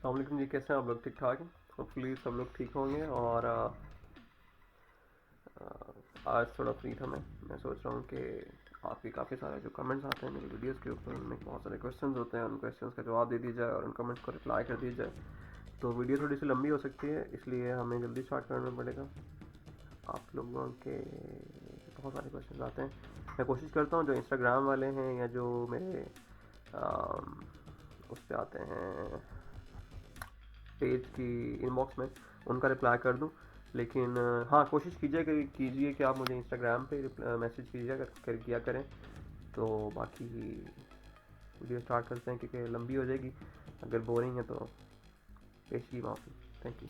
अस्सलाम जी, कैसे हैं आप लोग? ठीक ठाक हैं? होपफुली सब लोग ठीक होंगे। और आज थोड़ा फ्री था मैं सोच रहा हूँ कि आपके काफ़ी सारे जो कमेंट्स आते हैं मेरी वीडियोस के ऊपर, उनमें बहुत सारे क्वेश्चंस होते हैं, उन क्वेश्चंस का जवाब दे दिया जाए और उन कमेंट्स को रिप्लाई कर दिया जाए। तो वीडियो थोड़ी सी लंबी हो सकती है, इसलिए हमें जल्दी स्टार्ट करना पड़ेगा। आप लोगों के बहुत सारे क्वेश्चन आते हैं। मैं कोशिश करता हूँ जो इंस्टाग्राम वाले हैं या जो मेरे उस पर आते हैं पेज की इनबॉक्स में, उनका रिप्लाई कर दूं। लेकिन हाँ, कोशिश कीजिए कि आप मुझे इंस्टाग्राम पे मैसेज किया करें। तो बाकी वीडियो स्टार्ट करते हैं क्योंकि लंबी हो जाएगी। अगर बोरिंग है तो पेश की माफ़ी। Thank you.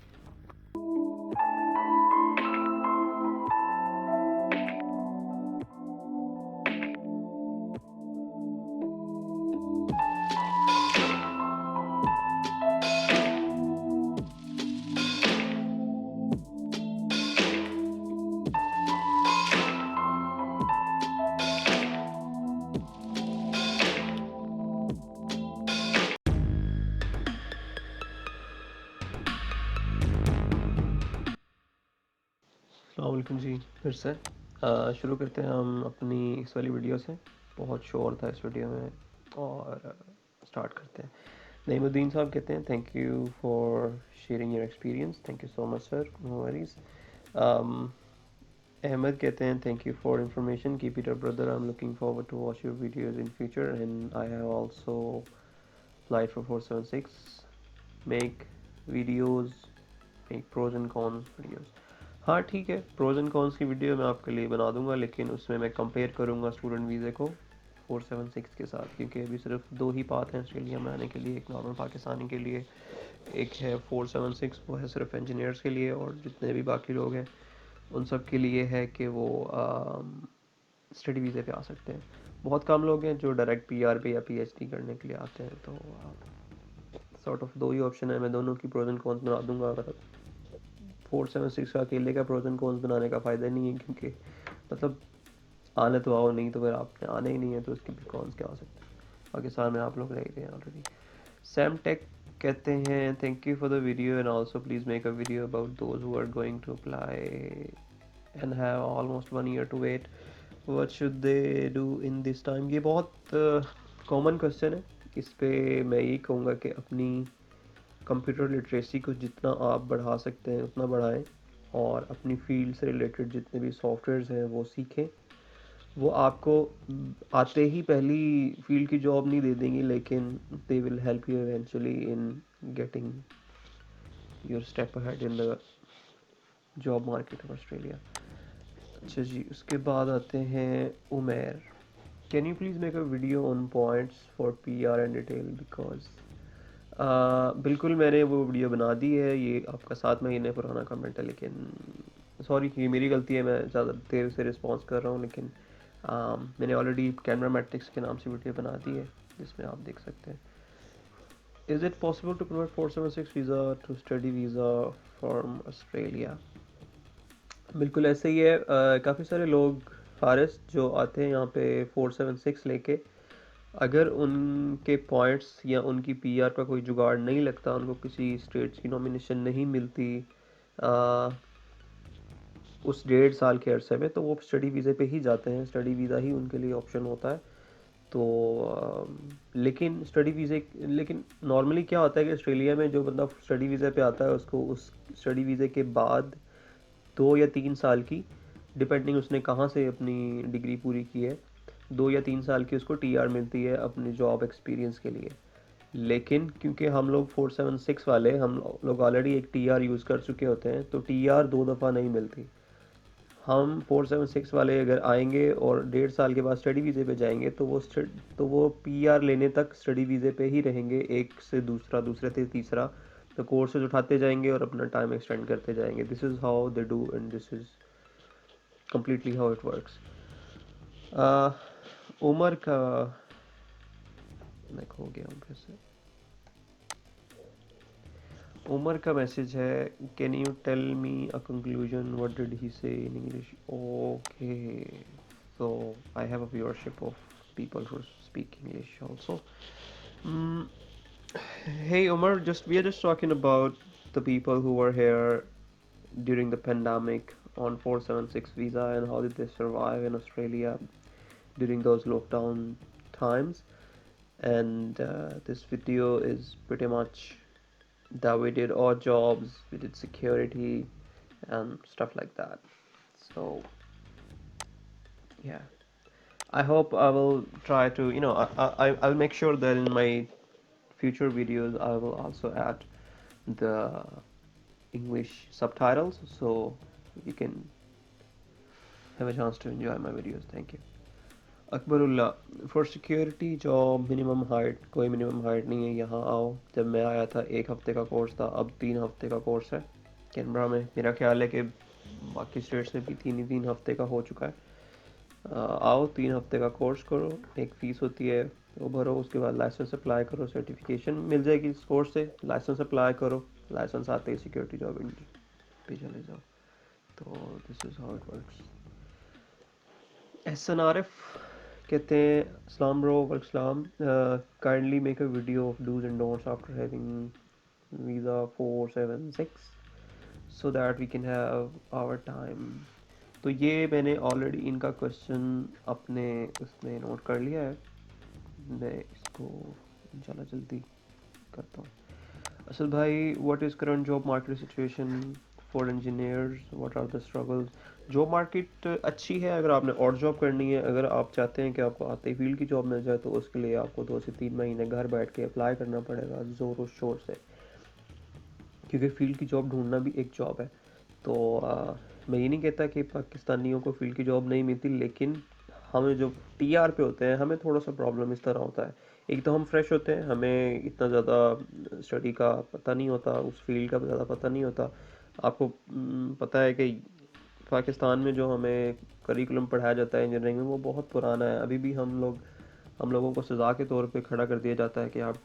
अस्सलाम जी, फिर से शुरू करते हैं हम अपनी इस वाली वीडियो से। बहुत शोर था इस वीडियो में, और स्टार्ट करते हैं। नईमुद्दीन साहब कहते हैं thank you for sharing your experience. Thank you so much sir, no worries. Ahmed कहते हैं thank you for information, keep it up brother, I am looking forward to watch your videos in future and I have also applied for 476। Make videos, make pros and cons videos. हाँ ठीक है, pros and cons की video मैं आपके लिए बना दूंगा, लेकिन उसमें मैं कंपेयर करूंगा स्टूडेंट वीज़े को 476 के साथ, क्योंकि अभी सिर्फ दो ही पाथ हैं ऑस्ट्रेलिया में आने के लिए। एक नॉर्मल पाकिस्तानी के लिए, एक है 476, वो है सिर्फ इंजीनियर्स के लिए, और जितने भी बाकी लोग हैं उन सब के लिए है कि वो स्टडी वीज़े पे आ सकते हैं। बहुत कम लोग हैं जो डायरेक्ट पीआर पे या पीएचडी करने के लिए आते हैं। तो सॉर्ट ऑफ दो ही ऑप्शन है, मैं दोनों की प्रोज एंड कॉन्स बना दूंगा। अगर 476 का अकेले का प्रोज एंड कॉन्स बनाने का फ़ायदा नहीं है, क्योंकि मतलब आने तो आओ, नहीं तो फिर आपने आने ही नहीं है, तो उसके भी कॉन्स क्या हो सकते हैं। पाकिस्तान में आप लोग रह रहे हैं ऑलरेडी। सैम टेक कहते हैं thank you for the video and also please make a video about those who are going to apply and have almost 1 year to wait, what should they do in this time. ये बहुत common question है। इस पे मैं यही कहूँगा कि अपनी कंप्यूटर लिटरेसी को जितना आप बढ़ा सकते हैं उतना बढ़ाएं, और अपनी फील्ड से रिलेटेड जितने भी सॉफ्टवेयर्स हैं वो सीखें। वो आपको आते ही पहली फील्ड की जॉब नहीं दे देंगी, लेकिन they will help you eventually in getting your step ahead in the job market of Australia. अच्छा जी, उसके बाद आते हैं Umer. Can you please make a video on points for P R and detail, because बिल्कुल मैंने वो वीडियो बना दी है। ये आपका 7 महीने पुराना कमेंट है, लेकिन सॉरी, ये मेरी गलती है, मैं ज़्यादा देर से रिस्पॉन्स कर रहा हूँ। लेकिन मैंने ऑलरेडी कैमरा मैट्रिक्स के नाम से वीडियो बना दी है, जिसमें आप देख सकते हैं। Is it possible to convert 476 visa to study visa from Australia? बिल्कुल ऐसे ही है। काफ़ी सारे लोग फारिस जो आते हैं यहाँ पे 476 लेके, अगर उनके पॉइंट्स या उनकी पीआर का कोई जुगाड़ नहीं लगता, उनको किसी स्टेट्स की नॉमिनेशन नहीं मिलती आ, उस 1.5 साल के अरसे में, तो वो स्टडी वीज़े पे ही जाते हैं। स्टडी वीज़ा ही उनके लिए ऑप्शन होता है। तो लेकिन नॉर्मली क्या होता है कि ऑस्ट्रेलिया में जो बंदा स्टडी वीज़े पे आता है, उसको उस स्टडी वीज़े के बाद 2 या 3 साल की, डिपेंडिंग उसने कहाँ से अपनी डिग्री पूरी की है, 2 या 3 साल की उसको टीआर मिलती है अपनी जॉब एक्सपीरियंस के लिए। लेकिन क्योंकि हम लोग 476 वाले, हम लोग ऑलरेडी एक टीआर यूज़ कर चुके होते हैं, तो टीआर 2 दफ़ा नहीं मिलती। हम 476 वाले अगर आएंगे और 1.5 साल के बाद स्टडी वीज़े पे जाएंगे, तो वो पीआर लेने तक स्टडी वीज़े पे ही रहेंगे, एक से दूसरा, दूसरे से तीसरा। तो कोर्सेज उठाते जाएंगे और अपना टाइम एक्सटेंड करते जाएंगे। This is how they do and this is completely how it works. Umar का मैं खो गया हूँ फिर से। उमर का मैसेज है can you tell me a conclusion, what did he say in English? Okay, so I have a viewership of people who speak English also. Hey Omar, just we are just talking about the people who were here during the pandemic on 476 visa and how did they survive in Australia during those lockdown times. And this video is pretty much that we did odd jobs, we did security and stuff like that. So yeah, I hope I will try to, I'll make sure that in my future videos I will also add the English subtitles so you can have a chance to enjoy my videos. Thank you. Akbarullah for security job minimum height कोई minimum height नहीं है यहाँ आओ जब मैं आया था 1 हफ्ते का कोर्स था अब 3 हफ्ते का कोर्स है कैनबरा में मेरा ख्याल है कि बाकी स्टेट्स में भी 3 ही 3 हफ्ते का हो चुका है आओ 3 हफ्ते का कोर्स करो एक फ़ीस होती है वो भरो उसके बाद लाइसेंस अप्लाई करो सर्टिफिकेशन मिल जाएगी इस कोर्स से लाइसेंस अप्लाई करो लाइसेंस आते ही सिक्योरिटी जॉब पे चले जाओ तो this is how it works Ehsan Arif कहते हैं अस्सलाम ब्रो वालेकुम kindly make a video of dos and don'ts after having visa 476 so that we can have our time तो ये मैंने ऑलरेडी इनका क्वेश्चन अपने उसमें नोट कर लिया है मैं इसको इंशाल्लाह जल्दी करता हूँ असल भाई what is current job market situation for engineers what are the struggles job market अच्छी है अगर आपने और जॉब करनी है अगर आप चाहते हैं कि आपको आते ही फील्ड की जॉब मिल जाए तो उसके लिए आपको 2 से 3 महीने घर बैठ के अप्लाई करना पड़ेगा ज़ोर शोर से क्योंकि फील्ड की जॉब ढूंढना भी एक जॉब है तो मैं ये नहीं कहता कि पाकिस्तानियों को फील्ड की जॉब नहीं मिलती लेकिन हमें जो टीआर पे होते हैं हमें थोड़ा सा प्रॉब्लम इस तरह होता है एक तो हम फ्रेश होते हैं हमें इतना ज़्यादा स्टडी का पता नहीं होता उस फील्ड का ज़्यादा पता नहीं होता आपको पता है कि पाकिस्तान में जो हमें करिकुलम पढ़ाया जाता है इंजीनियरिंग में वो बहुत पुराना है अभी भी हम लोगों को सज़ा के तौर पे खड़ा कर दिया जाता है कि आप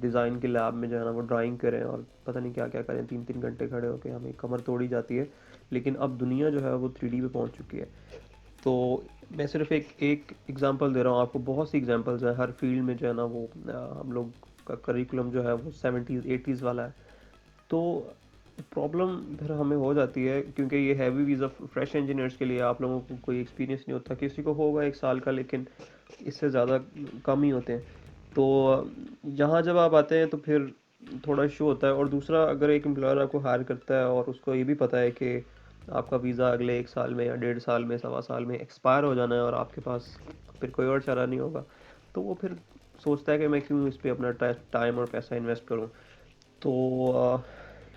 डिज़ाइन के लैब में जो है ना वो ड्राइंग करें और पता नहीं क्या क्या करें 3 3 घंटे खड़े होकर हमें कमर तोड़ी जाती है लेकिन अब दुनिया जो है वो 3D पे पहुंच चुकी है तो मैं सिर्फ एक एक एग्जांपल दे रहा हूँ आपको बहुत सी एग्जांपल्स हैं हर फील्ड में जो है ना वो हम लोग का करिकुलम जो है वो 70s 80s वाला है तो प्रॉब्लम फिर हमें हो जाती है क्योंकि ये हैवी वीज़ा फ्रेश इंजीनियर्स के लिए आप लोगों को कोई एक्सपीरियंस नहीं होता किसी को होगा 1 साल का लेकिन इससे ज़्यादा कम ही होते हैं तो यहाँ जब आप आते हैं तो फिर थोड़ा इशू होता है और दूसरा अगर एक एम्प्लॉयर आपको हायर करता है और उसको ये भी पता है कि आपका वीज़ा अगले 1 साल में या 1.5 साल में 1.25 साल में एक्सपायर हो जाना है और आपके पास फिर कोई और चारा नहीं होगा तो वो फिर सोचता है कि मैं क्यों इस पर अपना टाइम और पैसा इन्वेस्ट करूँ तो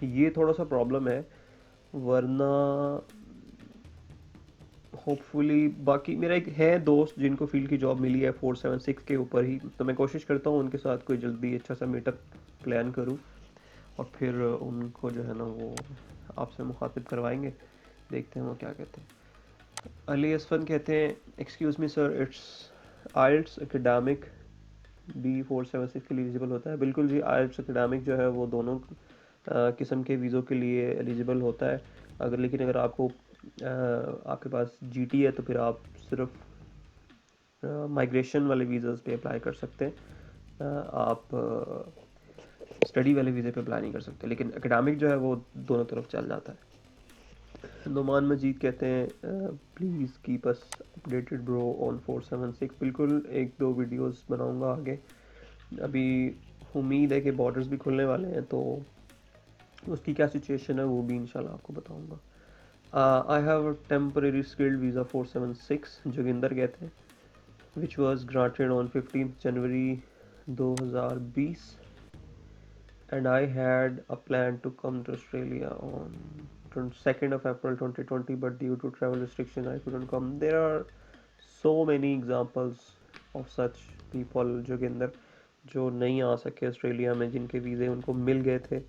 ये थोड़ा सा प्रॉब्लम है वरना होपफुली बाकी मेरा एक है दोस्त जिनको फील्ड की जॉब मिली है 476 के ऊपर ही तो मैं कोशिश करता हूँ उनके साथ कोई जल्दी अच्छा सा मीटअप प्लान करूँ और फिर उनको जो है ना वो आपसे मुखातिब करवाएंगे देखते हैं वो क्या कहते हैं अली असफन कहते हैं excuse me sir it's IELTS academic B476 के लिए एलिजिबल होता है बिल्कुल जी आइल्ट्स एकेडमिक जो है वो दोनों किस्म के वीज़ों के लिए एलिजिबल होता है अगर लेकिन अगर आपको आपके पास जीटी है तो फिर आप सिर्फ माइग्रेशन वाले वीज़ाज़ पे अप्लाई कर सकते हैं आप स्टडी वाले वीज़े पे अप्लाई नहीं कर सकते लेकिन एकेडमिक जो है वो दोनों तरफ चल जाता है नुमान मजीद कहते हैं please keep us updated bro on 476 बिल्कुल एक दो वीडियोस बनाऊंगा आगे अभी उम्मीद है कि बॉर्डर्स भी खुलने वाले हैं तो उसकी क्या सिचुएशन है वो भी इंशाल्लाह आपको बताऊंगा I have a temporary skilled visa 476 Joginder कहते हैं which was granted on 15th January 2020 and I had a plan to come to Australia on 2nd of April 2020 but due to travel restriction I couldn't come. There are so many examples of such people Joginder जो नहीं आ सके Australia में जिनके वीज़े उनको मिल गए थे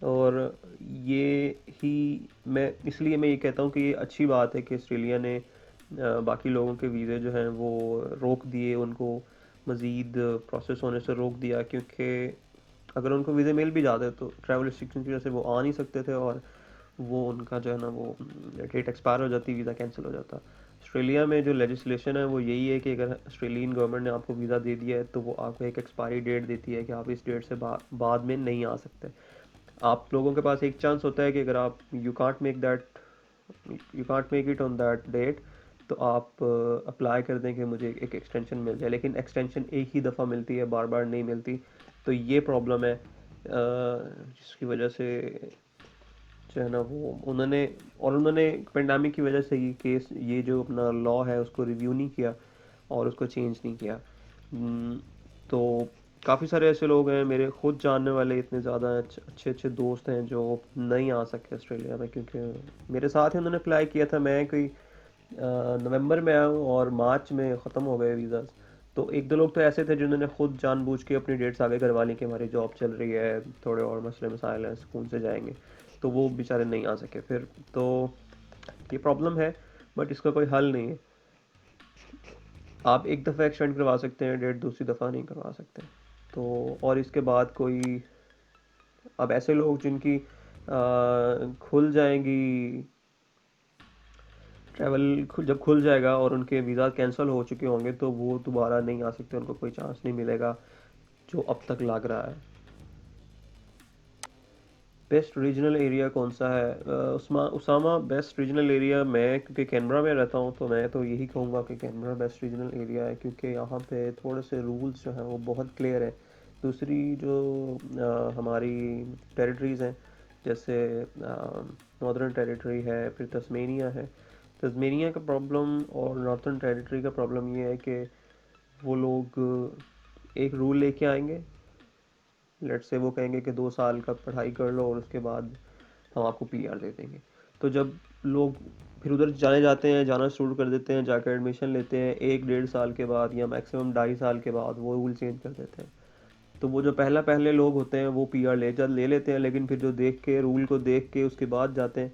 और ये ही मैं इसलिए मैं ये कहता हूँ कि ये अच्छी बात है कि ऑस्ट्रेलिया ने बाकी लोगों के वीज़े जो हैं वो रोक दिए उनको मज़ीद प्रोसेस होने से रोक दिया क्योंकि अगर उनको वीज़े मिल भी जाते तो ट्रैवल रिस्ट्रिक्शन की वजह से वो आ नहीं सकते थे और वो उनका जो है ना वो डेट एक्सपायर हो जाती वीज़ा कैंसिल हो जाता ऑस्ट्रेलिया में जो लेजिस्लेशन है वो यही है कि अगर ऑस्ट्रेलियन गवर्नमेंट ने आपको वीज़ा दे दिया है तो वो आपको एक एक्सपायरी डेट देती है कि आप इस डेट से बाद में नहीं आ सकते। आप लोगों के पास एक चांस होता है कि अगर आप you can't make it on that date, तो आप अप्लाई कर दें कि मुझे एक एक्सटेंशन मिल जाए, लेकिन एक्सटेंशन एक ही दफ़ा मिलती है, बार बार नहीं मिलती। तो ये प्रॉब्लम है जिसकी वजह से जो है ना वो उन्होंने पेंडेमिक की वजह से ये जो अपना लॉ है उसको रिव्यू नहीं किया और उसको चेंज नहीं किया। तो काफ़ी सारे ऐसे लोग हैं मेरे खुद जानने वाले, इतने ज़्यादा अच्छे अच्छे दोस्त हैं जो नहीं आ सके ऑस्ट्रेलिया में, क्योंकि मेरे साथ ही उन्होंने अप्लाई किया था। मैं कोई नवंबर में आया हूँ और मार्च में ख़त्म हो गए वीज़ाज़। तो एक दो लोग तो ऐसे थे जिन्होंने खुद जानबूझ के अपनी डेट्स आगे करवा ली कि हमारी जॉब चल रही है, थोड़े और मसले मसाइल हैं, स्कूल से जाएंगे, तो वो बेचारे नहीं आ सके फिर। तो ये प्रॉब्लम है, बट इसका कोई हल नहीं है। आप एक दफ़ा एक्सटेंड करवा सकते हैं डेट, दूसरी दफ़ा नहीं करवा सकते। तो और इसके बाद कोई, अब ऐसे लोग जिनकी खुल जाएंगी जब खुल जाएगा और उनके वीज़ा कैंसिल हो चुके होंगे तो वो दोबारा नहीं आ सकते, उनको कोई चांस नहीं मिलेगा जो अब तक लग रहा है। बेस्ट रीजनल एरिया कौन सा है? उसामा, बेस्ट रीजनल एरिया, मैं क्योंकि कैनबरा में रहता हूँ तो मैं तो यही कहूँगा कि कैनबरा बेस्ट रीजनल एरिया है, क्योंकि यहाँ पे थोड़े से रूल्स जो हैं वो बहुत क्लियर है। दूसरी जो हमारी टेरिटरीज़ हैं, जैसे नॉर्दर्न टेरिटरी है, फिर तस्मेनिया है। तस्मेनिया का प्रॉब्लम और नॉर्थर्न टेरिटरी का प्रॉब्लम ये है कि वो लोग एक रूल लेके आएंगे, लेट से वो कहेंगे कि 2 साल का पढ़ाई कर लो और उसके बाद हम आपको पीआर दे देंगे। तो जब लोग फिर उधर जाते हैं, जाना शुरू कर देते हैं, जाकर एडमिशन लेते हैं, 1 डेढ़ साल के बाद या मैक्सिमम 2.5 साल के बाद वो रूल चेंज कर देते हैं। तो वो जो पहले लोग होते हैं वो पीआर ले लेते हैं, लेकिन फिर जो देख के रूल को देख के उसके बाद जाते हैं,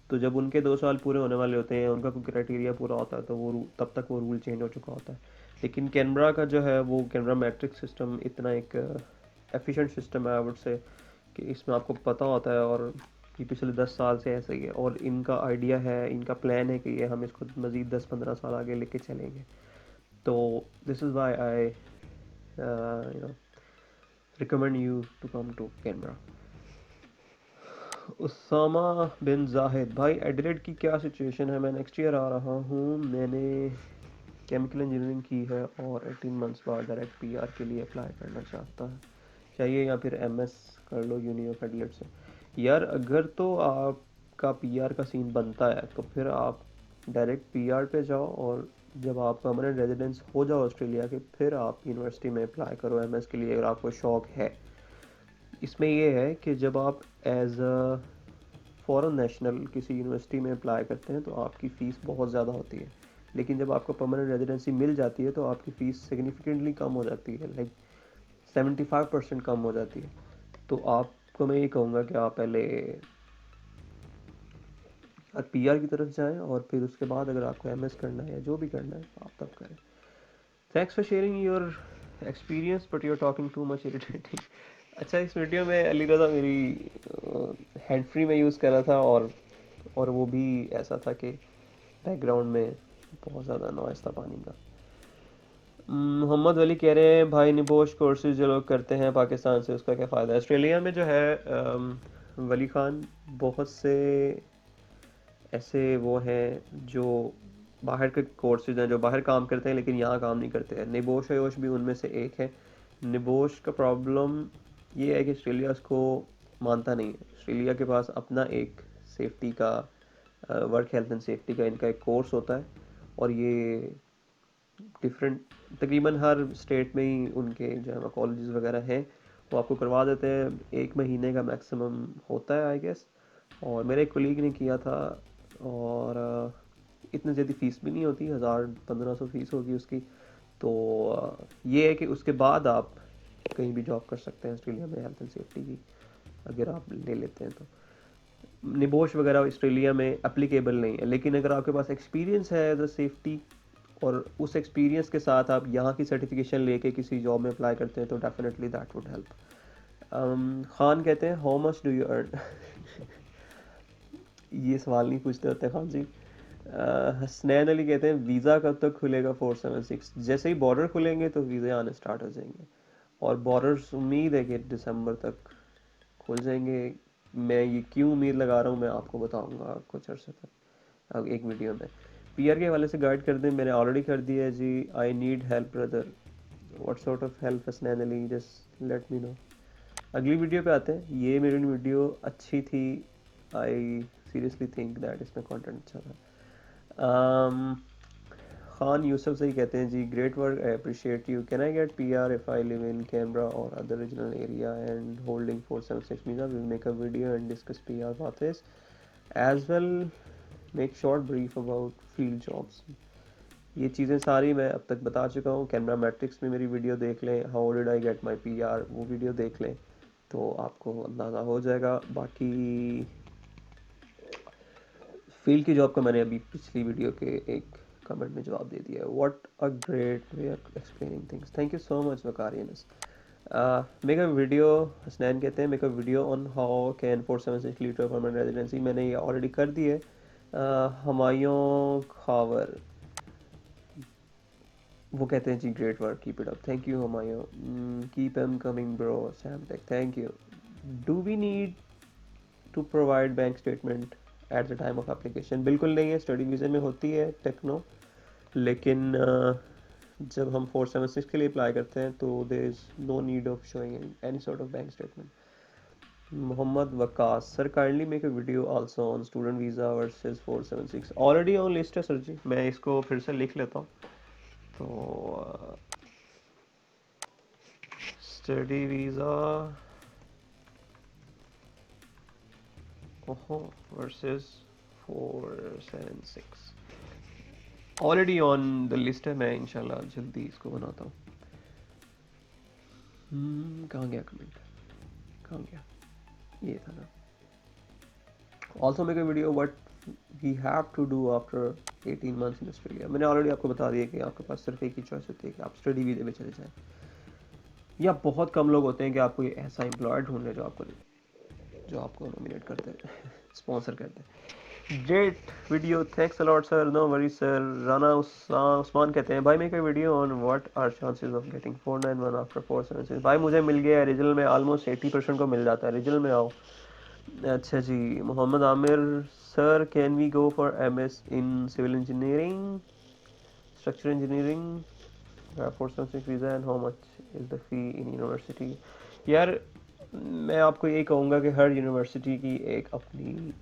तो जब उनके 2 साल पूरे होने वाले होते हैं, उनका कोई क्राइटेरिया पूरा होता है, तो तब तक वो रूल चेंज हो चुका होता है। लेकिन कैनबरा का जो है वो कैनबरा मैट्रिक सिस्टम इतना एक एफिशिएंट सिस्टम है, आई वुड से, कि इसमें आपको पता होता है, और ये पिछले 10 साल से ऐसा ही है, और इनका आइडिया है, इनका प्लान है कि ये हम इसको मज़ीद 10-15 साल आगे लेके चलेंगे। तो this is why I recommend you to come to Canberra. Usama bin Zahid भाई, एडिलेड की क्या सिचुएशन है? मैं नेक्स्ट ईयर आ रहा हूँ, मैंने केमिकल इंजीनियरिंग की है और 18 मंथ्स बाद डायरेक्ट पीआर के लिए अप्लाई करना चाहता है, चाहिए या फिर एमएस कर लो यूनी ऑफ एडिलेड से। यार अगर तो आपका पीआर का सीन बनता है तो फिर आप डायरेक्ट पीआर पे जाओ, और जब आप परमानेंट रेजिडेंस हो जाओ ऑस्ट्रेलिया के, फिर आप यूनिवर्सिटी में अप्लाई करो एमएस के लिए, अगर आपको शौक है। इसमें ये है कि जब आप एज अ फॉरेन नेशनल किसी यूनिवर्सिटी में अप्लाई करते हैं तो आपकी फ़ीस बहुत ज़्यादा होती है, लेकिन जब आपको परमानेंट रेजिडेंसी मिल जाती है तो आपकी फ़ीस सिग्निफिकेंटली कम हो जाती है, लाइक 75% कम हो जाती है। तो आपको मैं ये कहूँगा कि आप पहले पीआर की तरफ जाएं, और फिर उसके बाद अगर आपको एमएस करना है या जो भी करना है आप तब करें। Thanks for sharing your experience but you are talking too much irritating. अच्छा, इस वीडियो में अली रज़ा मेरी हैंड फ्री में यूज़ कर रहा था, और वो भी ऐसा था कि बैकग्राउंड में बहुत ज़्यादा नॉइस था पानी का। मोहम्मद वली कह रहे हैं भाई निबोश कोर्सेज जो लोग करते हैं पाकिस्तान से उसका क्या फ़ायदा है? ऑस्ट्रेलिया में जो है वली खान, बहुत से ऐसे वो हैं जो बाहर के कोर्सेज हैं, जो बाहर काम करते हैं लेकिन यहाँ काम नहीं करते हैं। निबोश अयोश भी उनमें से एक है। निबोश का प्रॉब्लम ये है कि ऑस्ट्रेलिया उसको मानता नहीं है। ऑस्ट्रेलिया के पास अपना एक सेफ्टी का, वर्क हेल्थ एंड सेफ्टी का इनका एक कोर्स होता है, और ये डिफरेंट तकरीबन हर स्टेट में ही उनके जो है कॉलेजेस वगैरह हैं, वो आपको करवा देते हैं। 1 महीने का मैक्सिमम होता है आई गेस, और मेरे एक कोलीग ने किया था, और इतनी ज़्यादा फ़ीस भी नहीं होती, 1000-1500 फ़ीस होगी उसकी। तो ये है कि उसके बाद आप कहीं भी जॉब कर सकते हैं ऑस्ट्रेलिया में हेल्थ एंड सेफ्टी की, अगर आप ले लेते हैं तो। निबोश वगैरह ऑस्ट्रेलिया में एप्लीकेबल नहीं है, लेकिन अगर आपके पास एक्सपीरियंस है एज अ सेफ्टी, और उस एक्सपीरियंस के साथ आप यहाँ की सर्टिफिकेशन लेके किसी जॉब में अप्लाई करते हैं तो definitely that would help. Khan कहते हैं how much do you earn? ये सवाल नहीं पूछते होते खान जी। हसनैन अली कहते हैं वीज़ा कब तक खुलेगा 476? जैसे ही बॉर्डर खुलेंगे तो वीज़े आने स्टार्ट हो जाएंगे, और बॉर्डर्स उम्मीद है कि दिसंबर तक खुल जाएंगे। मैं ये क्यों उम्मीद लगा रहा हूँ मैं आपको बताऊंगा कुछ अर्से तक, अब एक वीडियो में। पीआर के हवाले से गाइड कर दें, मैंने ऑलरेडी कर दिया है जी। I need help brother, what sort of help Hasnain Ali, just let me know. अगली वीडियो पे आते हैं। ये मेरी वीडियो अच्छी थी, आई सीरियसली थिंक दैट इसमें कंटेंट अच्छा था। खान यूसुफ सही कहते हैं जी, great work, I appreciate you, can I get PR if I live in camera और other regional area and holding 476 visa, we make a video and discuss PR pathways as well, make short brief about field jobs. ये चीज़ें सारी मैं अब तक बता चुका हूँ। कैमरा मैट्रिक्स में मेरी वीडियो देख लें, how did I get my PR, वो वीडियो देख लें तो आपको अंदाज़ा हो जाएगा। बाकी फील्ड की जॉब का मैंने अभी पिछली वीडियो के एक कमेंट में जवाब दे दिया है। What a great way of explaining things, thank you so much Waqar Younis. Make a video, Hasnain कहते हैं make a video on how can 476 lead to permanent residency, मैंने ये ऑलरेडी कर दी है। हमायूं खावर वो कहते हैं जी great work, keep it up, thank you Humayun, keep am coming bro, Sam take, thank you. Do we need to provide bank statement at the time of application? बिल्कुल नहीं है, स्टडी वीज़े में होती है टेक्नो, लेकिन जब हम 476 के लिए अप्लाई करते हैं तो there is no need of showing any sort of bank statement. Mohammad Waqas sir, kindly make a video also on student visa versus 476, already on list है सर जी, मैं इसको फिर से लिख लेता हूँ। तो study visa versus 476 already on the list है, मैं इंशाल्लाह जल्दी इसको बनाता हूँ। कहाँ गया कमेंट, कहाँ गया, ये था ना। Also make a video what we have to do after 18 months in Australia, मैंने ऑलरेडी आपको बता दिया कि आपके पास सिर्फ एक ही चॉइस होती है कि आप स्टडी वीज़े में चले जाएं, या बहुत कम लोग होते हैं कि आपको ऐसा एम्प्लॉयर ढूंढ ले जो आपको नॉमिनेट करते हैं स्पॉन्सर करते हैं। Great video, thanks a lot sir, no worry sir. Rana Usman कहते हैं भाई make a video on what are chances of getting 491 after 476। भाई मुझे मिल गया है रीजनल में, ऑलमोस्ट 80% को मिल जाता है, रीजनल में आओ। अच्छा जी, Mohammad Aamir sir, can we go for MS in civil engineering, structure engineering, 476 visa and how much is the fee in university? यार मैं आपको यही कहूँगा कि हर यूनिवर्सिटी की एक अपनी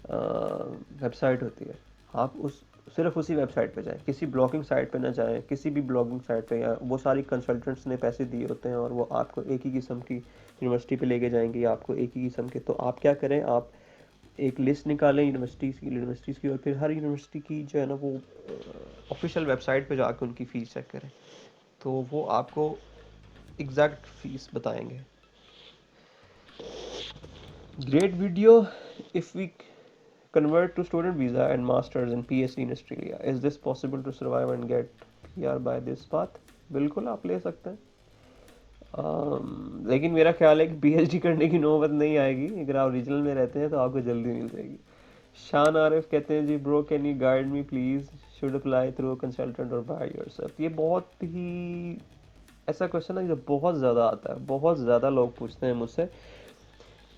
वेबसाइट होती है, आप उस सिर्फ उसी वेबसाइट पे जाएं, किसी ब्लॉगिंग साइट पे ना जाएं, किसी भी ब्लॉगिंग साइट पे, या वो सारी कंसल्टेंट्स ने पैसे दिए होते हैं और वो आपको एक ही किस्म की यूनिवर्सिटी पे लेके जाएंगे, आपको एक ही किस्म के। तो आप क्या करें, आप एक लिस्ट निकालें यूनिवर्सिटीज़ की और फिर हर यूनिवर्सिटी की जो है ना वो ऑफिशियल वेबसाइट पे जाकर उनकी फ़ीस चेक करें, तो वो आपको एग्जैक्ट फीस बताएंगे। Great video. If we convert to student visa and masters and PhD in Australia, is this possible to survive and get PR by this path? बिल्कुल आप ले सकते हैं। लेकिन मेरा ख्याल है कि PhD करने की नौबत नहीं आएगी, अगर आप रीजनल में रहते हैं तो आपको जल्दी मिल जाएगी। शान आरिफ कहते हैं जी bro can you guide me please, should apply through consultant और बाय योरसेल्फ? ये बहुत ही ऐसा क्वेश्चन है जो बहुत ज़्यादा आता है, बहुत ज़्यादा लोग पूछते हैं मुझसे।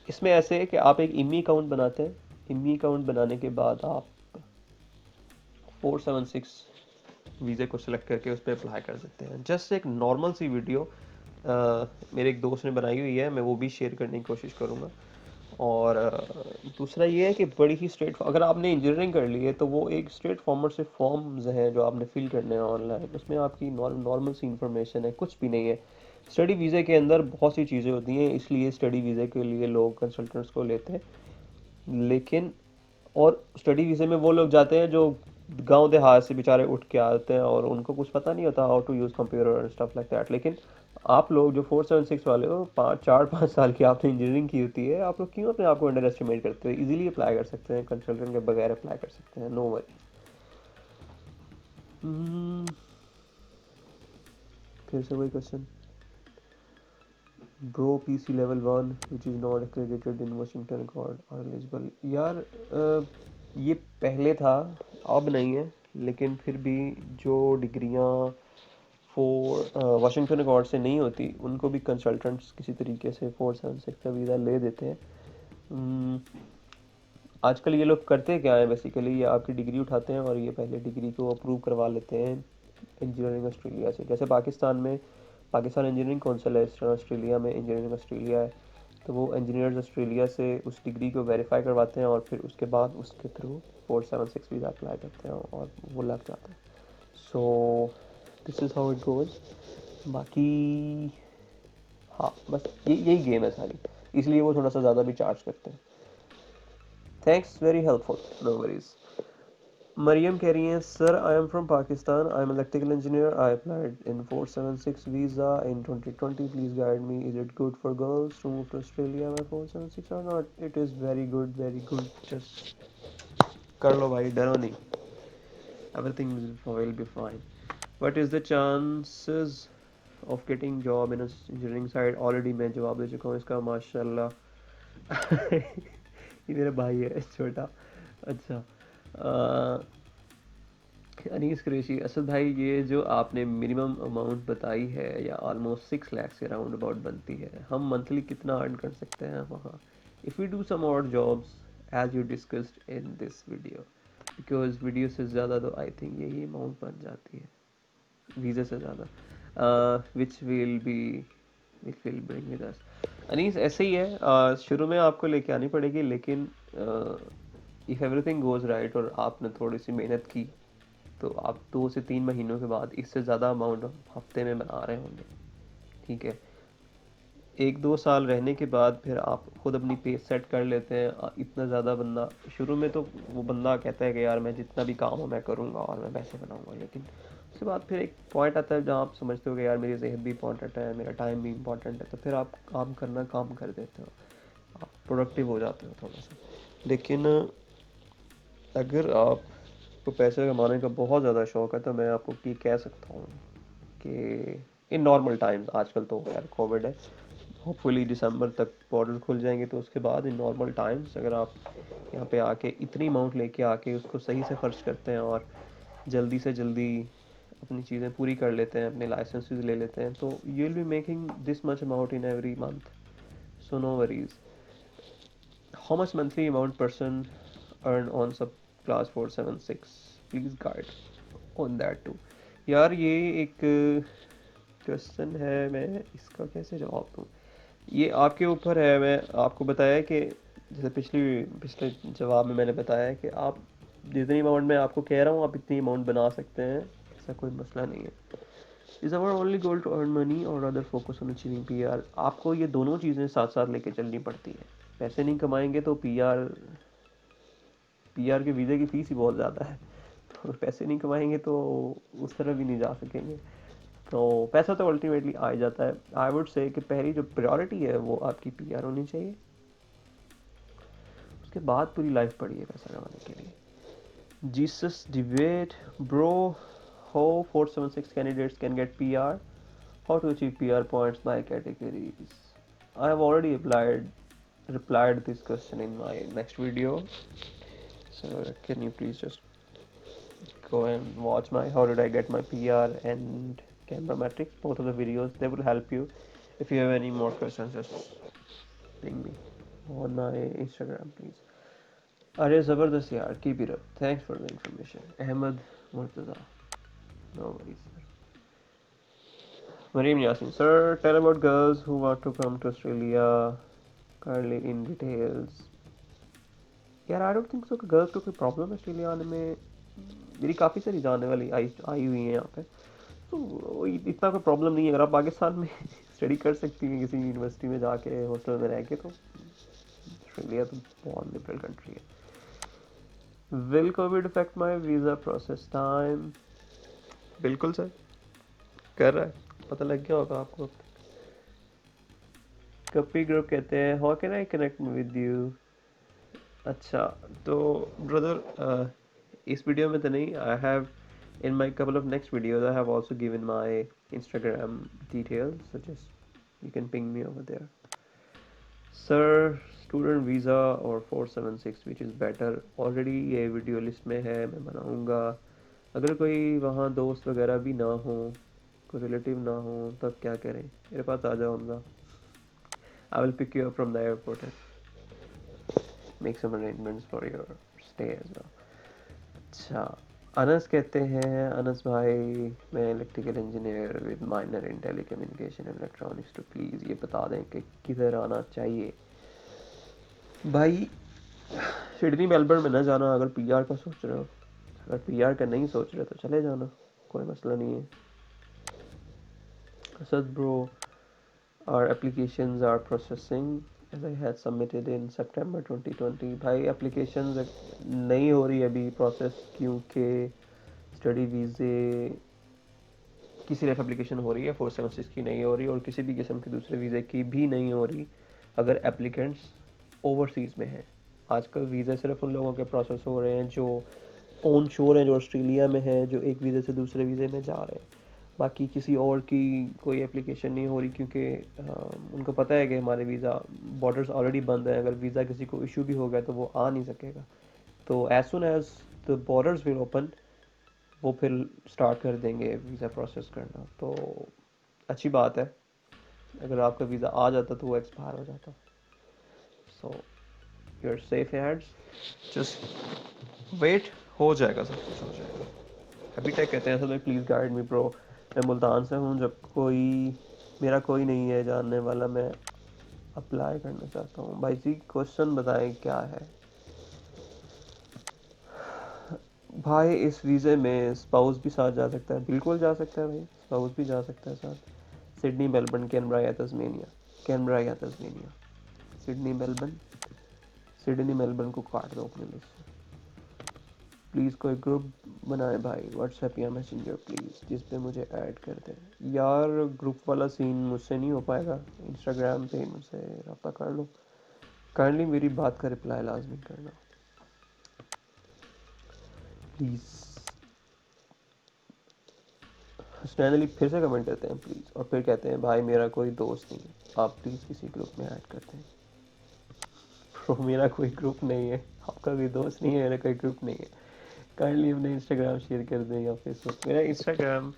इसमें ऐसे है कि आप एक इमी अकाउंट बनाते हैं, इमी अकाउंट बनाने के बाद आप 476 वीज़े को सिलेक्ट करके उस पर अप्लाई कर सकते हैं। जस्ट एक नॉर्मल सी वीडियो मेरे एक दोस्त ने बनाई हुई है, मैं वो भी शेयर करने की कोशिश करूँगा। और दूसरा ये है कि बड़ी ही स्ट्रेट, अगर आपने इंजीनियरिंग कर ली है तो वो एक स्ट्रेट फॉर्मेट से फॉर्म्स हैं जो आपने फिल करने हैं ऑनलाइन, उसमें आपकी नॉर्मल सी इंफॉर्मेशन है, कुछ भी नहीं है। स्टडी वीज़े के अंदर बहुत सी चीज़ें होती हैं, इसलिए स्टडी वीज़े के लिए लोग कंसल्टेंट्स को लेते हैं। लेकिन और स्टडी वीज़े में वो लोग जाते हैं जो गांव देहात से बेचारे उठ के आते हैं और उनको कुछ पता नहीं होता how to use computer and stuff like that. लेकिन आप लोग जो 476 वाले हो, 4-5 साल की आपने इंजीनियरिंग की होती है, आप लोग क्यों अपने आप को अंडर एस्टिमेट करते हो? इजीली अप्लाई कर सकते हैं, कंसल्टेंट के बगैर अप्लाई कर सकते हैं, नो वरी। फिर से वही question, bro PC level 1 which is not accredited in Washington accord are eligible? यार ये पहले था, अब नहीं है, लेकिन फिर भी जो डिग्रियां वाशिंगटन अकॉर्ड से नहीं होती उनको भी कंसल्टेंट्स किसी तरीके से 476 का वीज़ा ले देते हैं। हम्म, आजकल ये लोग करते क्या है बेसिकली, ये आपकी डिग्री उठाते हैं और ये पहले डिग्री को अप्रूव करवा लेते हैं इंजीनियरिंग ऑस्ट्रेलिया से। जैसे पाकिस्तान में पाकिस्तान इंजीनियरिंग काउंसिल है, इस तरह ऑस्ट्रेलिया में इंजीनियरिंग ऑस्ट्रेलिया है। तो वो इंजीनियर्स ऑस्ट्रेलिया से उस डिग्री को वेरीफाई करवाते हैं और फिर उसके बाद उसके थ्रू 476 वीज़ा अप्लाई करते हैं और वो लग जाता है। So this is how it goes. बाकी हाँ, बस यही गेम है सारी, इसलिए वो थोड़ा सा ज़्यादा भी चार्ज करते हैं। Thanks, very helpful, no worries. Mariam कह रही हैं, sir I am from Pakistan, I am electrical engineer, I applied in 476 visa in 2020, please guide me, is it good for girls to move to Australia by 476 और not? It is very good, just कर लो भाई, डरो नहीं, everything will be fine. What is the chances of getting job in engineering side? Already मैं जवाब दे चुका हूँ इसका, माशाल्लाह। ये मेरा भाई है छोटा। अच्छा, अनीस कुरैशी, असद भाई, ये जो आपने मिनिमम अमाउंट बताई है या ऑलमोस्ट 6 लाख से राउंड अबाउट बनती है, हम मंथली कितना अर्न कर सकते हैं वहाँ, इफ़ वी डू सम और jobs as you discussed in this video? Because video से ज़्यादा तो आई थिंक यही अमाउंट बन जाती है वीज़ा से ज़्यादा, which will bring with us. Anees ऐसे ही है, शुरू में आपको लेके आनी पड़ेगी, लेकिन इफ़ एवरीथिंग गोज़ राइट और आपने थोड़ी सी मेहनत की तो आप 2 से 3 महीनों के बाद इससे ज़्यादा अमाउंट हफ्ते में बना रहे होंगे। ठीक है, 1-2 साल रहने के बाद फिर आप खुद अपनी पेस सेट कर लेते हैं। इतना ज़्यादा बंदा शुरू में तो वो बंदा कहता है कि यार मैं जितना भी काम हो मैं करूँगा और मैं पैसे बनाऊँगा, लेकिन उसके बाद फिर एक पॉइंट आता है जहाँ आप समझते हो कि यार मेरी सेहत भी इंपॉर्टेंट है, मेरा टाइम भी इंपॉर्टेंट है, तो फिर आप काम कर देते हो, आप प्रोडक्टिव हो जाते हो थोड़ा सा। लेकिन अगर आपको पैसे कमाने का बहुत ज़्यादा शौक है तो मैं आपको ये कह सकता हूँ कि इन नॉर्मल टाइम्स, आजकल तो यार कोविड है, होपफुली दिसंबर तक बॉर्डर खुल जाएंगे, तो उसके बाद इन नॉर्मल टाइम्स अगर आप यहाँ पे आके इतनी अमाउंट लेके आके उसको सही से खर्च करते हैं और जल्दी से जल्दी अपनी चीज़ें पूरी कर लेते हैं, अपने लाइसेंसेस ले लेते हैं, तो you will be making this much amount in every month, so no worries. How much monthly amount person earn on subclass 476, please guide on that too. यार ये एक क्वेश्चन है, मैं इसका कैसे जवाब दूँ, ये आपके ऊपर है। मैं आपको बताया कि जैसे पिछले जवाब में मैंने बताया कि आप जितनी अमाउंट मैं आपको कह रहा हूँ आप इतनी अमाउंट बना सकते हैं, ऐसा कोई मसला नहीं है। Is our only goal to earn money और other focus on achieving PR? आपको ये दोनों चीज़ें साथ साथ लेके चलनी पड़ती है। पैसे नहीं कमाएंगे तो पीआर पीआर के वीज़े की फ़ीस ही बहुत ज़्यादा है, तो पैसे नहीं कमाएंगे तो उस तरह भी नहीं जा सकेंगे। तो पैसा तो अल्टीमेटली आ ही जाता है। आई वुड से कि पहली जो प्रायोरिटी है वो आपकी पीआर होनी चाहिए, उसके बाद पूरी लाइफ पड़ी है पैसा कमाने के लिए। Jesus debate bro, how 476 candidates can get PR, how to achieve PR points by categories? I have already applied replied this question in my next video, so can you please just go and watch my how did I get my PR and camera metrics, both of the videos, they will help you. If you have any more questions, just ping me on my Instagram please. अरे ज़बरदस्त यार, keep it up, thanks for the information, Ahmed Murtaza, no worries sir. Mareem Yasin, sir, tell about girls who want to come to Australia, kindly in details. यार I don't think so कि girls को कोई problem है Australia आने में, मेरी काफ़ी सारी जाने वाली आई हुई हैं यहाँ पे, तो इतना कोई प्रॉब्लम नहीं है। अगर आप पाकिस्तान में स्टडी कर सकती हैं किसी यूनिवर्सिटी में जाके हॉस्टल में रह के, तो ऑस्ट्रेलिया तो बहुत लिबरल कंट्री है। Will Covid affect my visa process time? बिल्कुल सर, कर रहा है, पता लग गया होगा आपको। कपी ग्रुप कहते हैं, how can I connect with you? अच्छा, तो ब्रदर इस वीडियो में तो नहीं, I have in my couple of next videos I have also given my Instagram details, so just you can ping me over there. Sir, student visa और 476 which is better, already ये video list में है, मैं बनाऊँगा। अगर कोई वहाँ दोस्त वगैरह भी ना हो, कोई रिलेटिव ना हो, तब क्या करें? मेरे पास आ जाओ Hamza, I will pick you up from the airport and make some arrangements for your stay as well. अच्छा, अनस कहते हैं, अनस भाई मैं electrical engineer with minor in telecommunication electronics, तो प्लीज़ ये बता दें कि किधर आना चाहिए। भाई सिडनी मेलबर्न में ना जाना अगर पीआर का सोच रहे हो। अगर पीआर का नहीं सोच रहे तो चले जाना, कोई मसला नहीं है। Asad bro, our applications are processing as I had submitted in September 2020। भाई एप्लीकेशंस नहीं हो रही अभी प्रोसेस, क्योंकि स्टडी वीज़े की सिर्फ एप्लीकेशन हो रही है, 476 की नहीं हो रही, और किसी भी किस्म के दूसरे वीज़े की भी नहीं हो रही अगर एप्लीकेंट्स ओवरसीज़ में हैं। आजकल वीज़े सिर्फ उन लोगों के प्रोसेस हो रहे हैं जो ऑन शोर हैं, जो ऑस्ट्रेलिया में है, जो एक वीज़े से दूसरे वीज़े में जा रहे हैं। बाकी किसी और की कोई एप्लीकेशन नहीं हो रही, क्योंकि उनको पता है कि हमारे वीज़ा बॉर्डर्स ऑलरेडी बंद है, अगर वीज़ा किसी को इशू भी हो गया तो वो आ नहीं सकेगा। तो as soon as the borders will open, वो फिर स्टार्ट कर देंगे वीज़ा प्रोसेस करना। तो अच्छी बात है, अगर आपका वीज़ा आ जाता तो वो एक्सपायर हो जाता। So you are safe hands, just wait, हो जाएगा, सब कुछ हो जाएगा। हैप्पी टेक कहते हैं सब, प्लीज़ गाइड मी ब्रो, मैं मुल्तान से हूँ, जब कोई मेरा कोई नहीं है जानने वाला, मैं अप्लाई करना चाहता हूँ। भाई जी क्वेश्चन बताएं क्या है? भाई इस वीज़े में स्पाउस भी साथ जा सकता है? बिल्कुल जा सकता है भाई, स्पाउस भी जा सकता है साथ। सिडनी मेलबर्न कैनबरा या तस्मेनिया, कैनबरा या तस्मेनिया, सिडनी मेलबर्न, सिडनी मेलबर्न को काट दो अपने लिस्ट से। प्लीज़ कोई ग्रुप बनाए भाई, व्हाट्सएप या मैसेंजर प्लीज़, जिस पे मुझे ऐड कर दें। यार ग्रुप वाला सीन मुझसे नहीं हो पाएगा, इंस्टाग्राम पे मुझसे रब्ता कर लो। काइंडली मेरी बात का रिप्लाई लाजमी करना प्लीज़। हसनैन अली फिर से कमेंट करते हैं प्लीज़, और फिर कहते हैं भाई मेरा कोई दोस्त नहीं है, आप प्लीज़ किसी ग्रुप में ऐड करते हैं। ब्रो मेरा कोई ग्रुप नहीं है, आपका कोई दोस्त नहीं है, मेरा कोई ग्रुप नहीं है। काइंडली अपने इंस्टाग्राम शेयर कर दें या फेसबुक। मेरा इंस्टाग्राम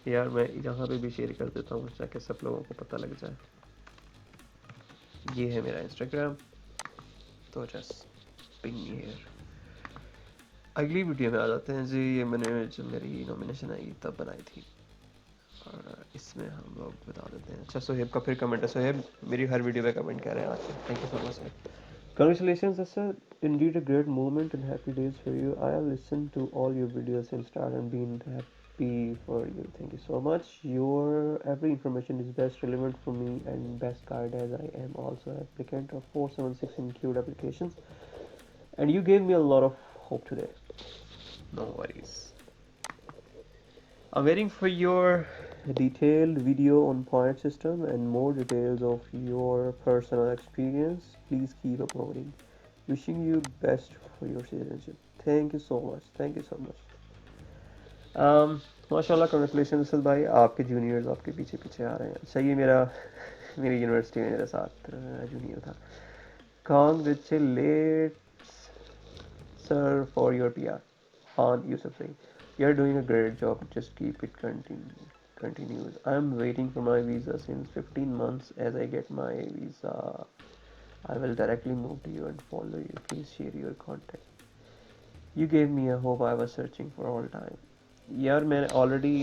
यार मैं यहाँ पे भी शेयर कर देता हूँ ताकि सब लोगों को पता लग जाए। ये है मेरा इंस्टाग्राम, तो जस्ट पिंग मी हियर। अगली वीडियो में आ जाते हैं जी। ये मैंने जब मेरी नॉमिनेशन आई तब बनाई थी, और इसमें हम लोग बता देते हैं। अच्छा सोहेब का फिर कमेंट है, सोहेब मेरी हर वीडियो पे कमेंट कर रहे हैं आजकल, thank you so much. Congratulations, sir. Indeed, a great moment and happy days for you. I have listened to all your videos since start and been happy for you. Thank you so much. Your every information is best relevant for me and best guide, as I am also an applicant of 476 in queued applications. And you gave me a lot of hope today. No worries. I'm waiting for your detailed video on point system and more details of your personal experience. Please keep uploading. Wishing you best for your citizenship. Thank you so much. Thank you so much. माशाल्लाह congratulation असल भाई, आपके juniors आपके पीछे पीछे आ रहे हैं। अच्छा ये मेरा मेरी यूनिवर्सिटी में मेरे साथ जूनियर था। Congratulations sir for your PR on Yusuf Singh. You're doing a great job. Just keep it continues. I'm waiting for my visa since 15 months. As I get my visa, I will directly move to you and follow you. Please share your contact. You gave me a hope I was searching for all time. यार मैं already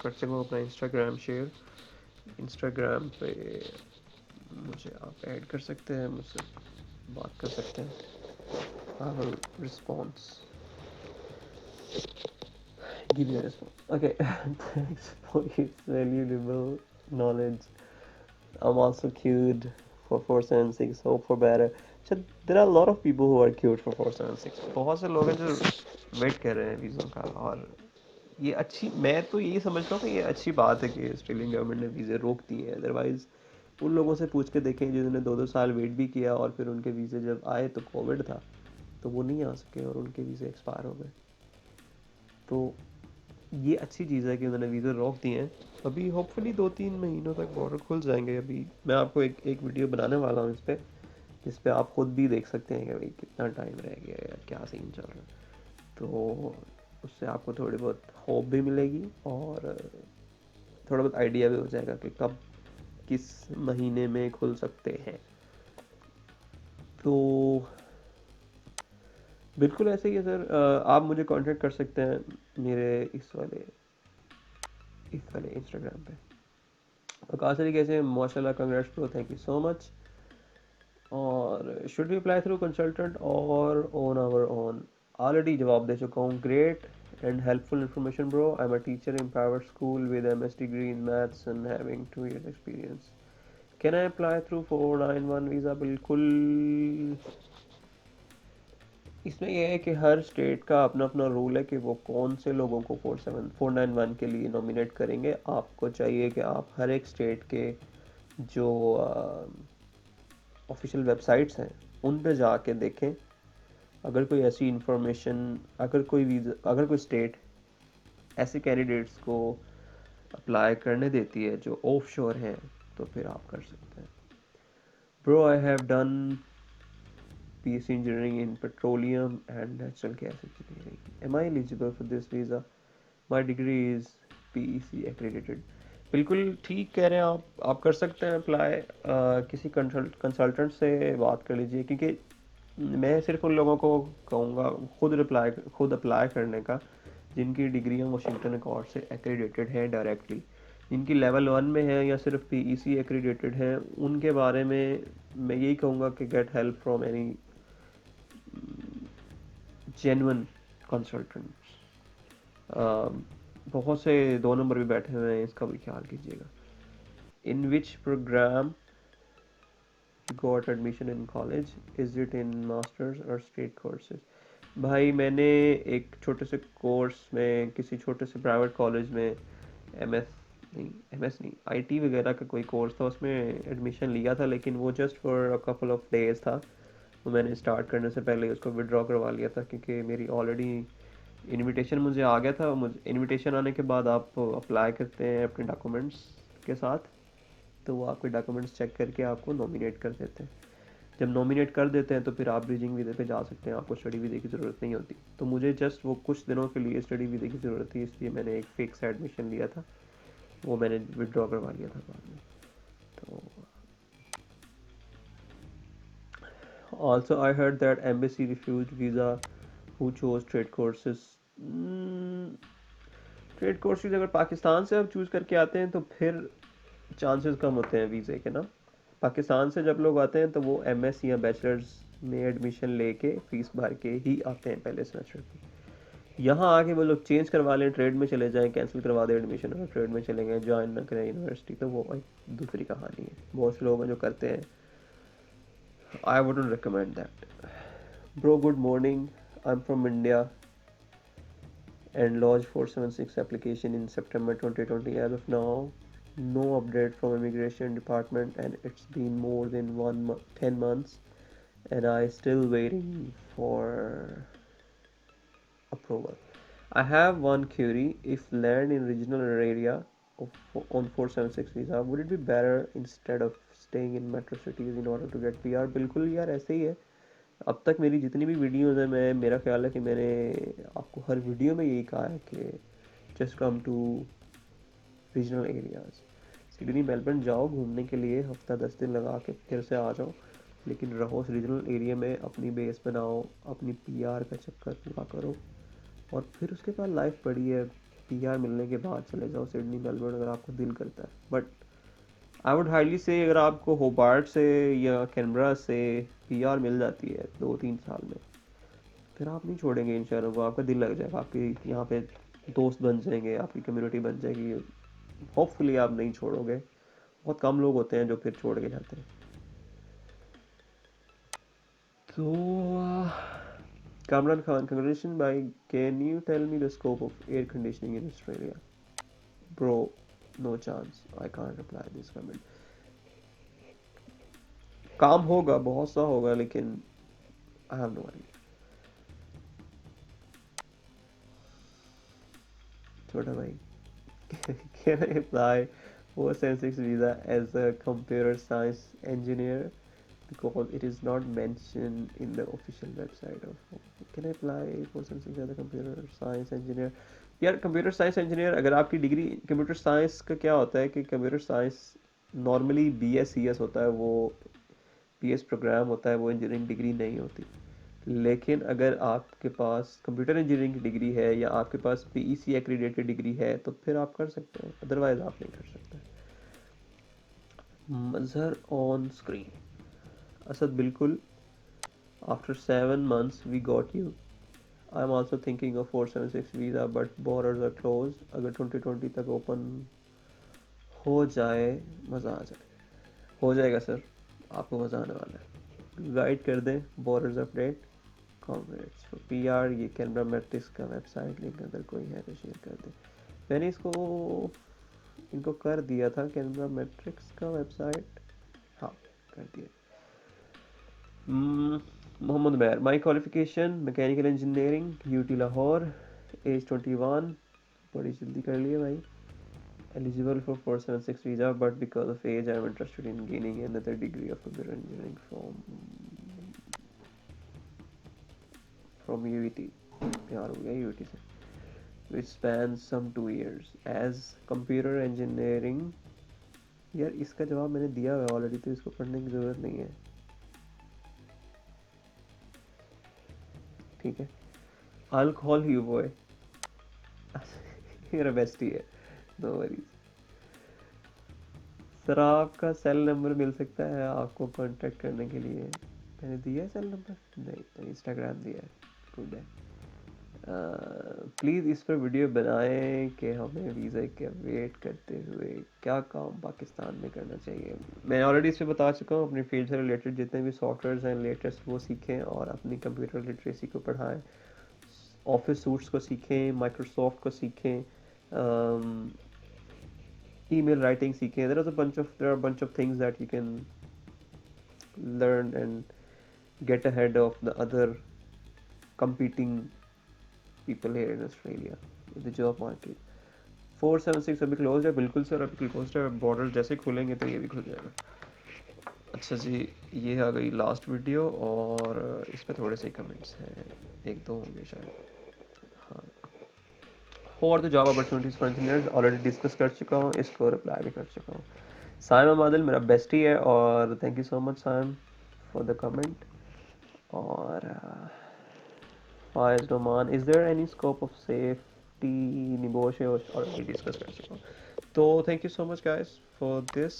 कर सकता हूँ अपना Instagram share. Instagram पे मुझे आप add कर सकते हैं, मुझसे बात कर सकते हैं। I will response, give you a response. Okay, thanks for your valuable knowledge. I'm also queued for 476. Hope for better. अच्छा, there are a lot of people who are queued for 476. बहुत से लोग हैं जो वेट कर रहे हैं वीज़ों का, और ये अच्छी, मैं तो यही समझता हूँ कि ये अच्छी बात है कि ऑस्ट्रेलियन गवर्नमेंट ने वीज़े रोक दिए हैं। अदरवाइज़ उन लोगों से पूछ के देखें जिन्होंने 2-2 साल वेट भी किया और फिर उनके वीज़े जब आए तो कोविड था, तो वो नहीं आ सके और उनके वीज़े एक्सपायर हो गए। तो ये अच्छी चीज़ है कि उन्होंने वीज़े रोक दिए हैं। अभी होपफुली 2-3 महीनों तक बॉर्डर खुल जाएंगे। अभी मैं आपको एक वीडियो बनाने वाला हूँ इस पर, जिस पे आप खुद भी देख सकते हैं कि भाई कितना टाइम रह गया है या क्या सीन चल रहा है। तो उससे आपको थोड़ी बहुत होप भी मिलेगी और थोड़ा बहुत आइडिया भी हो जाएगा कि कब किस महीने में खुल सकते हैं। तो बिल्कुल ऐसे ही है सर। आप मुझे कांटेक्ट कर सकते हैं मेरे इस वाले इंस्टाग्राम पे। आकाश अली कैसे हैं? माशाल्लाह, congrats bro, thank you so much. और should we apply through consultant और ऑन आवर ओन? ऑलरेडी जवाब दे चुका हूँ। Great and helpful information bro. I am a teacher in private school with MS degree in maths and having 2 years experience. Can I apply through 491 visa? बिल्कुल। इसमें यह है कि हर स्टेट का अपना अपना रूल है कि वो कौन से लोगों को 491 के लिए नॉमिनेट करेंगे। आपको चाहिए कि आप हर एक स्टेट के जो ऑफिशियल वेबसाइट्स हैं उन पे जाके देखें। अगर कोई ऐसी इंफॉर्मेशन, अगर कोई स्टेट ऐसे कैंडिडेट्स को अप्लाई करने देती है जो ऑफ शोर हैं, तो फिर आप कर सकते हैं। Bro I have done PhD engineering in petroleum and natural gas engineering. Am I eligible for this visa? My degree is PEC accredited. बिल्कुल ठीक कह रहे हैं आप कर सकते हैं अप्लाई। किसी कंसल्टेंट से बात कर लीजिए, क्योंकि मैं सिर्फ उन लोगों को कहूँगा खुद अप्लाई करने का जिनकी डिग्रियाँ वाशिंगटन अकॉर्ड से एक्रेडिटेड हैं डायरेक्टली। जिनकी लेवल 1 में है या सिर्फ PEC एक्रेडिटेड है, उनके बारे में मैं यही कहूँगा कि get help from any genuine consultants. बहुत से 2 नंबर भी बैठे हुए हैं, इसका भी ख्याल कीजिएगा। In which program got admission in college? Is it in masters और स्टेट कोर्सेज? भाई मैंने एक छोटे से कोर्स में किसी छोटे से प्राइवेट कॉलेज में एम एस नहीं IT वगैरह का कोई कोर्स था, उसमें एडमिशन लिया था, लेकिन वो just for a couple of days था। तो मैंने स्टार्ट करने से पहले उसको विड्रॉ करवा लिया था, क्योंकि मेरी ऑलरेडी इनविटेशन मुझे आ गया था। मुझे इनविटेशन आने के बाद आप अप्लाई करते हैं अपने डॉक्यूमेंट्स के साथ, तो वो आपके डॉक्यूमेंट्स चेक करके आपको नॉमिनेट कर देते हैं। जब नॉमिनेट कर देते हैं तो फिर आप ब्रिजिंग वीज़े पे जा सकते हैं, आपको स्टडी वीज़े की ज़रूरत नहीं होती। तो मुझे जस्ट वो कुछ दिनों के लिए स्टडी वीज़े की ज़रूरत थी, इसलिए मैंने एक फिक्स एडमिशन लिया था, वो मैंने विड्रॉ करवा लिया था बाद में। तो also I heard that embassy refused visa who chose trade courses. Trade courses अगर पाकिस्तान से आप चूज़ करके आते हैं तो फिर चांसेस कम होते हैं वीज़े के ना। पाकिस्तान से जब लोग आते हैं तो वो MS या बैचलर्स में एडमिशन लेके फीस भर के ही आते हैं पहले सेमेस्टर की। यहाँ आके वो लोग चेंज करवा लें, ट्रेड में चले जाएं, कैंसिल करवा दें एडमिशन और ट्रेड में चले गए, ज्वाइन ना करें यूनिवर्सिटी, तो वो एक दूसरी कहानी है। बहुत से लोग हैं जो करते हैं। I wouldn't recommend that. Bro good morning, I am from India and lodged 476 application in September 2020. As of now, no update from immigration department, and it's been more than 10 months, and I still waiting for approval. I have one query. If land in regional area of, on 476 visa, would it be better instead of staying in metro cities in order to get PR? बिल्कुल यार ऐसे ही है। अब तक मेरी जितनी भी वीडियोस हैं, मेरा ख्याल है कि मैंने आपको हर वीडियो में यही कहा है कि just come to regional areas. Sydney Melbourne जाओ घूमने के लिए, हफ्ता 10 दिन लगा के फिर से आ जाओ, लेकिन रहो रीजनल एरिया में, अपनी बेस बनाओ, अपनी PR का चक्कर पूरा करो, और फिर उसके बाद लाइफ बड़ी है। PR मिलने के बाद चले जाओ सिडनी मेलबर्न अगर आपको दिल करता है। बट आई वुड हाईली से अगर आपको होबार्ट से या कैनबरा से PR मिल जाती है 2-3 साल में, फिर आप नहीं छोड़ेंगे इन शहरों को। आपका दिल लग जाएगा, आपकी यहाँ पे दोस्त बन जाएंगे, आपकी कम्युनिटी बन जाएगी। होपफुली आप नहीं छोड़ोगे। बहुत कम लोग होते हैं जो फिर छोड़ के जाते हैं। तो कामरान खान, कंग्रेचुलेशन भाई, can you tell me the scope of air conditioning in Australia? Bro no chance, I can't reply this comment. काम होगा, बहुत सा होगा, लेकिन आई हैव नो आइडिया। छोटा भाई, can I apply for 476 visa as a computer science engineer? because it is not mentioned in the official website of. Can I apply for something as a computer science engineer? यार computer science engineer अगर आपकी degree computer science का क्या होता है कि computer science normally B S C S होता है, वो पी एस प्रोग्राम होता है, वो इंजीनियरिंग डिग्री नहीं होती। लेकिन अगर आपके पास कंप्यूटर इंजीनियरिंग की डिग्री है या आपके पास पी ई सी एक्रीडेटेड डिग्री है तो फिर आप कर सकते हैं, अदरवाइज आप नहीं कर सकते। मजहर ऑन स्क्रीन, असद बिल्कुल, after 7 months we got you. I am also thinking of 476 visa but borders are close. अगर 2020 तक ओपन हो जाए मज़ा आ जाए। हो जाएगा सर, आपको मज़ा आने वाला है। गाइड कर दें borders update. Congrats for P are. ये कैनबरा मैट्रिक्स का वेबसाइट लिंक अगर कोई है तो शेयर कर दें। मैंने इनको कर दिया था कैनबरा मैट्रिक्स का वेबसाइट। हाँ, कर दिया। Mohammad Mair, my qualification mechanical engineering UT Lahore, age 21। बड़ी जल्दी कर लिए भाई। Eligible for 476 visa, but because of age, I am interested in gaining another degree of computer engineering from UET. यार हो गया UET से, which spans some 2 years as computer engineering। यार इसका जवाब मैंने दिया हुआ ऑलरेडी, तो इसको पढ़ने की ज़रूरत नहीं है। ठीक है, I'll call you boy। मेरा बेस्टी है, नो वरीज। सर आपका सेल नंबर मिल सकता है आपको कांटेक्ट करने के लिए? मैंने दिया है सेल नंबर? नहीं, इंस्टाग्राम दिया है। गुड है। प्लीज़ इस पर वीडियो बनाएं कि हमें वीज़ा के वेट करते हुए क्या काम पाकिस्तान में करना चाहिए। मैं ऑलरेडी इस पर बता चुका हूँ। अपनी फील्ड से रिलेटेड जितने भी सॉफ्टवेयर हैं लेटेस्ट वो सीखें और अपनी कंप्यूटर लिटरेसी को बढ़ाएं। ऑफिस सूट्स को सीखें, माइक्रोसॉफ्ट को सीखें, email writing सीखें। there are a bunch of things that you can learn and get ahead of the other competing people here in Australia in the job market। 476 अभी close है? बिल्कुल sir, अभी close है। Border जैसे खुलेंगे तो ये भी खुल जाएगा। अच्छा जी, ये आ गई लास्ट वीडियो और इस पर थोड़े से कमेंट्स हैं, एक दो होंगे शायद। हाँ, और तो job opportunities for engineers already discuss कर चुका हूँ, इसको रिप्लाई भी कर चुका हूँ। साइम मादिल मेरा बेस्टी है और thank you so much Saim for the comment. और Faiz Roman, is there any scope of safety negotiate, already discuss कर चुका हूँ। तो thank you so much guys for this.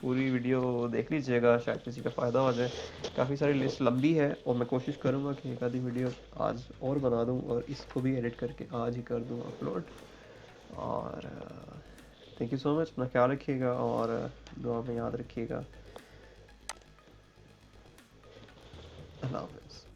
पूरी वीडियो देख लीजिएगा, शायद किसी का फ़ायदा हो जाए। काफ़ी सारी लिस्ट लंबी है और मैं कोशिश करूँगा कि एक आधी वीडियो आज और बना दूँ और इसको भी एडिट करके आज ही कर दूँ अपलोड। और थैंक यू सो मच, अपना ख्याल रखिएगा और दुआ में याद रखिएगा। अल्लाह हाफ़िज़।